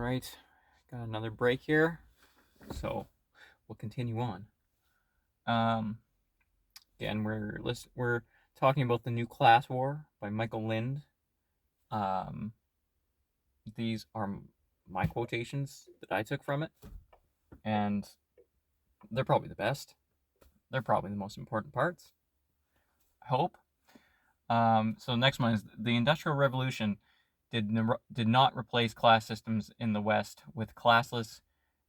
right, got another break here, so we'll continue on. Um, Again, we're talking about The New Class War by Michael Lind. Um, these are my quotations that I took from it, and they're probably the best. They're probably the most important parts. I hope. So the next one is the Industrial Revolution did not replace class systems in the West with classless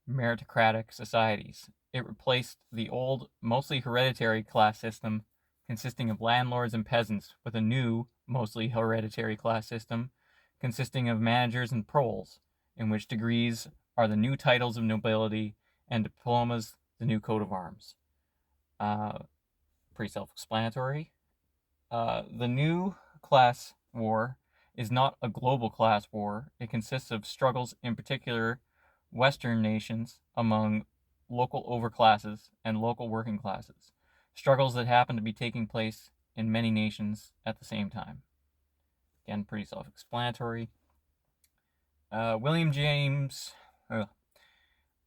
meritocratic societies. It replaced the old, mostly hereditary class system consisting of landlords and peasants with a new, mostly hereditary class system consisting of managers and proles, in which degrees are the new titles of nobility and diplomas the new coat of arms. Uh, Pretty self explanatory. The new class war is not a global class war. It consists of struggles in particular Western nations among local overclasses and local working classes, struggles that happen to be taking place in many nations at the same time. Again, pretty self explanatory. William James.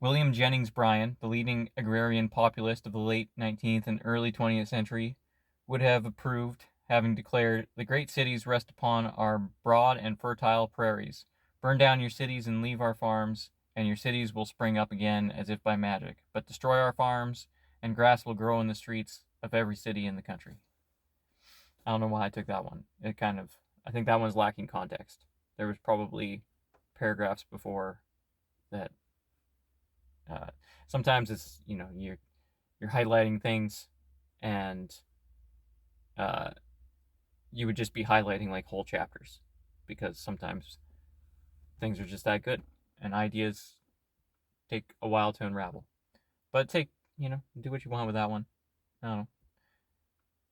William Jennings Bryan, the leading agrarian populist of the late 19th and early 20th century, would have approved, having declared, "The great cities rest upon our broad and fertile prairies. Burn down your cities and leave our farms, and your cities will spring up again as if by magic. But destroy our farms, and grass will grow in the streets of every city in the country." I don't know why I took that one. I think that one's lacking context. There was probably paragraphs before that. Uh, Sometimes it's you're highlighting things, and uh, you would just be highlighting like whole chapters, because sometimes things are just that good, and ideas take a while to unravel. But do what you want with that one. I don't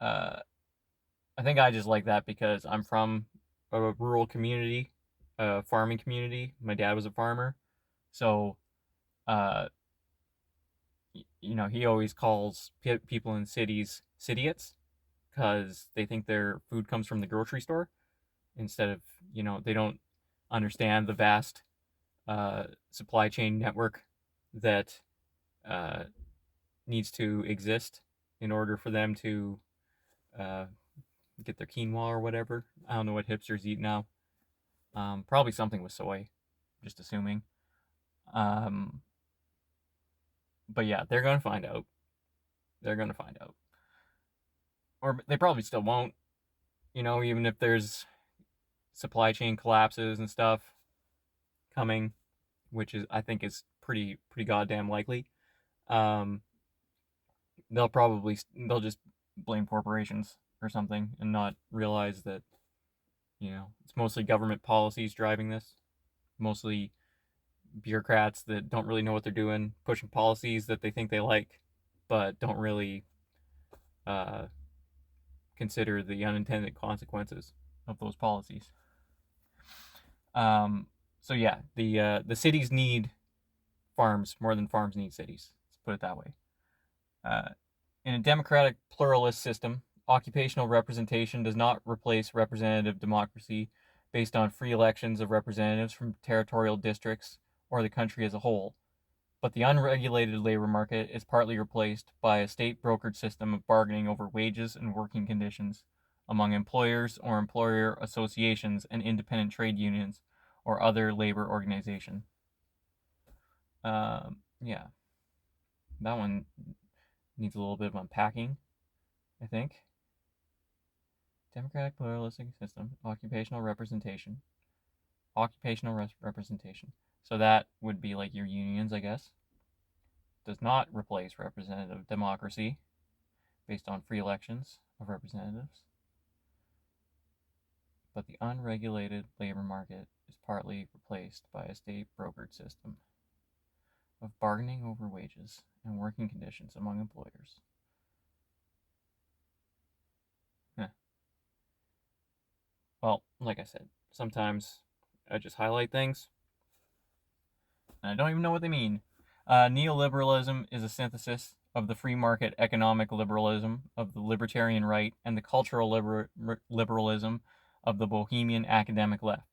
know. I think I just like that because I'm from a rural community, a farming community. My dad was a farmer, so uh, he always calls people in cities "cityots" because they think their food comes from the grocery store instead of, they don't understand the vast supply chain network that uh, needs to exist in order for them to uh, get their quinoa or whatever. I don't know what hipsters eat now. Probably something with soy, just assuming. Um, but yeah, they're going to find out. They're going to find out. Or they probably still won't, even if there's supply chain collapses and stuff coming, which I think is pretty goddamn likely. Um, they'll just blame corporations or something and not realize that it's mostly government policies driving this, mostly bureaucrats that don't really know what they're doing, pushing policies that they think they like, but don't really uh, consider the unintended consequences of those policies. Um, so yeah, the cities need farms more than farms need cities. Let's put it that way. Uh, in a democratic pluralist system, occupational representation does not replace representative democracy based on free elections of representatives from territorial districts or the country as a whole, but the unregulated labor market is partly replaced by a state brokered system of bargaining over wages and working conditions among employers or employer associations and independent trade unions or other labor organization. Yeah, that one needs a little bit of unpacking, I think. Democratic pluralistic system, occupational representation. Representation. So that would be like your unions, I guess. Does not replace representative democracy based on free elections of representatives. But the unregulated labor market is partly replaced by a state brokered system of bargaining over wages and working conditions among employers. Well, like I said, sometimes I just highlight things and I don't even know what they mean. Neoliberalism is a synthesis of the free market economic liberalism of the libertarian right and the cultural liberalism of the bohemian academic left.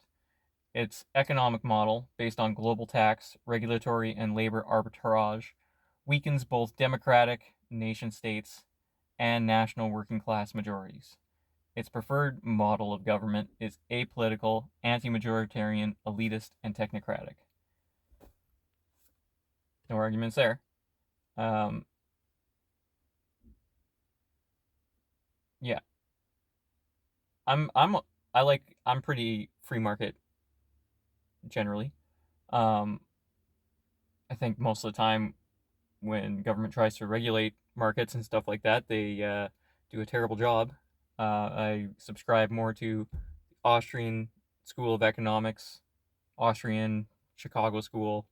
Its economic model, based on global tax, regulatory, and labor arbitrage, weakens both democratic nation states and national working class majorities. Its preferred model of government is apolitical, anti-majoritarian, elitist, and technocratic. No arguments there. Um, yeah, I'm I'm I'm pretty free market generally. Um, I think most of the time when government tries to regulate markets and stuff like that, they do a terrible job. I subscribe more to Austrian School of Economics, Austrian Chicago School,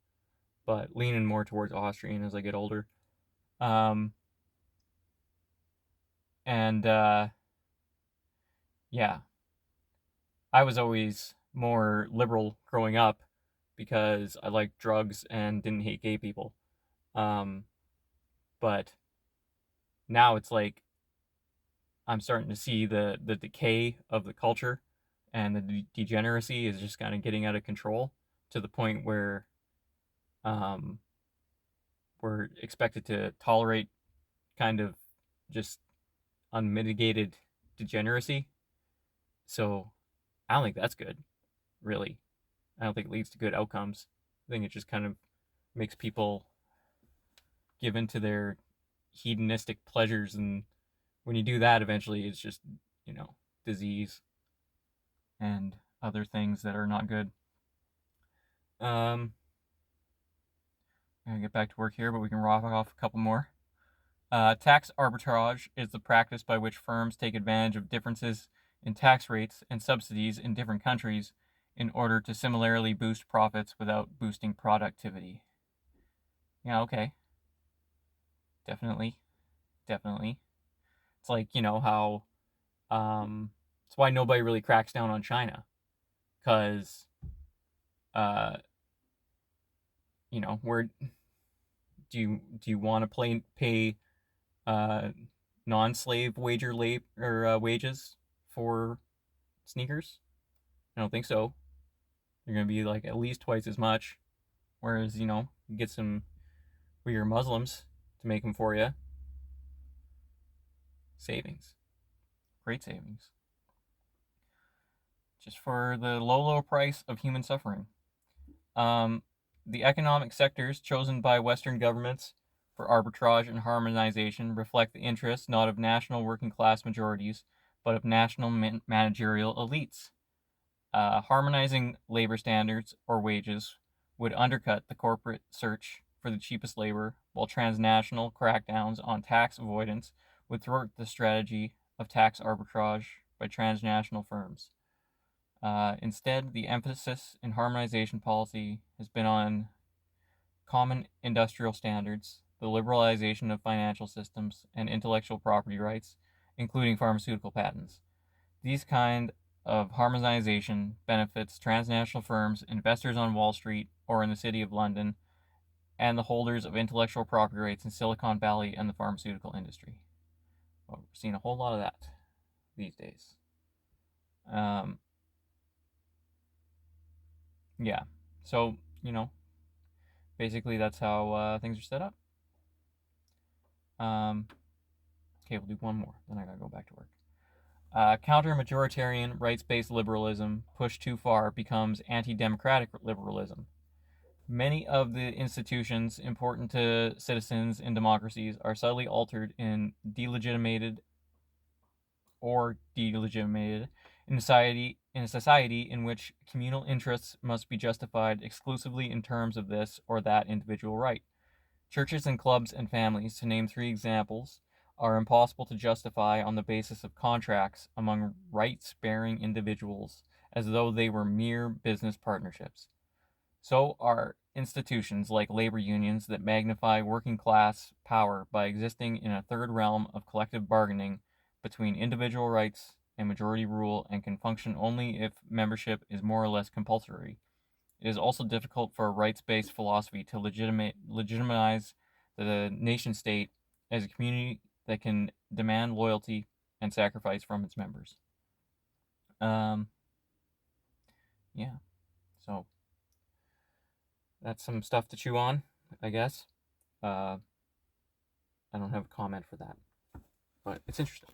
but leaning more towards Austrian as I get older. Um, and yeah, I was always more liberal growing up because I liked drugs and didn't hate gay people. Um, but now it's like I'm starting to see the decay of the culture, and the degeneracy is just kind of getting out of control to the point where um, we're expected to tolerate kind of just unmitigated degeneracy. So I don't think that's good, really. I don't think it leads to good outcomes. I think it just kind of makes people give in to their hedonistic pleasures, and when you do that, eventually it's just, you know, disease and other things that are not good. I'm gonna get back to work here, but we can rock off a couple more. Tax arbitrage is the practice by which firms take advantage of differences in tax rates and subsidies in different countries in order to similarly boost profits without boosting productivity. Yeah, okay. Definitely. Definitely. It's like, you know, how it's why nobody really cracks down on China. Cause uh, you know, where do you want to pay uh non-slave wages for sneakers? I don't think so. They're gonna be like at least twice as much. Whereas, you know, you get some weird Muslims to make them for you. Savings, great savings, just for the low price of human suffering. Um, the economic sectors chosen by Western governments for arbitrage and harmonization reflect the interests not of national working class majorities, but of national managerial elites. Harmonizing labor standards or wages would undercut the corporate search for the cheapest labor, while transnational crackdowns on tax avoidance would thwart the strategy of tax arbitrage by transnational firms. Instead, the emphasis in harmonization policy has been on common industrial standards, the liberalization of financial systems, and intellectual property rights, including pharmaceutical patents. These kind of harmonization benefits transnational firms, investors on Wall Street or in the City of London, and the holders of intellectual property rights in Silicon Valley and the pharmaceutical industry. Well, we're seeing a whole lot of that these days. Um, yeah. So, you know, basically that's how things are set up. Okay, we'll do one more, then I gotta go back to work. Counter-majoritarian, rights-based liberalism pushed too far becomes anti-democratic liberalism. Many of the institutions important to citizens in democracies are subtly altered in delegitimated in a society in which communal interests must be justified exclusively in terms of this or that individual right. Churches and clubs and families, to name three examples, are impossible to justify on the basis of contracts among rights-bearing individuals as though they were mere business partnerships. So are institutions like labor unions that magnify working class power by existing in a third realm of collective bargaining between individual rights and majority rule and can function only if membership is more or less compulsory. It is also difficult for a rights-based philosophy to legitimize the nation state as a community that can demand loyalty and sacrifice from its members. Yeah. So that's some stuff to chew on, I guess. I don't have a comment for that, but it's interesting.